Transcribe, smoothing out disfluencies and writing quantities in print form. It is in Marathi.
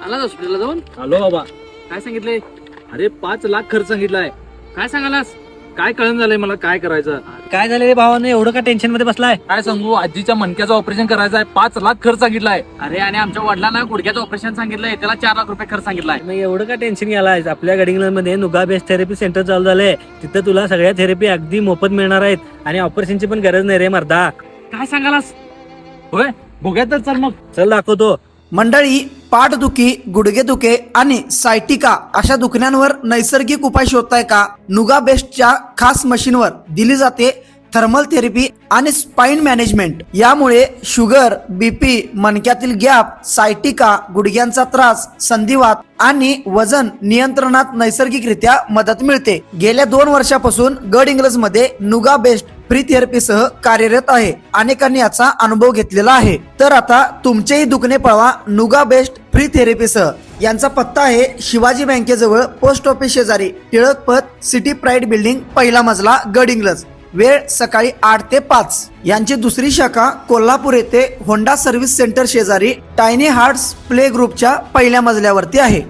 आलाच हॉस्पिटलला जाऊन? आलो बाबा. काय सांगितले? अरे 5 लाख खर्च सांगितलाय. काय सांगालास? काय कळण झालंय मला काय करायचं. काय झालं रे भावाने, एवढं का टेन्शन मध्ये बसलाय? काय सांगू, आजीच्या मणक्याचं ऑपरेशन करायचं आहे. 5 लाख खर्च सांगितलाय. अरे आणि आमच्या वडिलांना गुडघ्याचं ऑपरेशन सांगितलंय, त्याला 4 लाख रुपये खर्च सांगितलाय. मग एवढं का टेन्शन घ्यायलाय? आपल्या गडिंग्लजमध्ये नुगा बेस्ट थेरपी सेंटर चालू झालंय. तिथं तुला सगळ्या थेरपी अगदी मोफत मिळणार आहेत आणि ऑपरेशनची पण गरज नाही रे मर्दा. काय सांगालास? होय, बघूया तर चल मग. चल दाखवतो. मंडळी, पाठदुखी, गुडघेदुखे आणि सायटिका अशा दुखण्यांवर नैसर्गिक उपाय शोधताय का? नुगा बेस्टच्या खास मशीनवर दिली जाते थर्मल थेरपी आणि स्पाइन मॅनेजमेंट. यामुळे शुगर, बीपी, मणक्यातील गॅप, सायटिका, गुडघ्यांचा त्रास, संधिवात आणि वजन नियंत्रणात नैसर्गिकरित्या मदत मिळते. गेल्या 2 वर्षापासून गडहिंग्लज मध्ये नुगा बेस्ट फ्री थेरपीसह कार्यरत आहे. अनेकांनी याचा अनुभव घेतलेला आहे. तर आता तुमचेही दुखणे पळवा नुगा बेस्ट फ्री थेरपीसह. यांचा पत्ता आहे शिवाजी बँकेजवळ, पोस्ट ऑफिस शेजारी, टिळक पथ, सिटी प्राईड बिल्डिंग, पहिला मजला, गडहिंग्लज. वेळ सकाळी 8 ते 5. यांची दुसरी शाखा कोल्हापूर येथे होंडा सर्व्हिस सेंटर शेजारी टायनी हार्ट्स प्ले ग्रुपच्या पहिल्या मजल्यावरती आहे.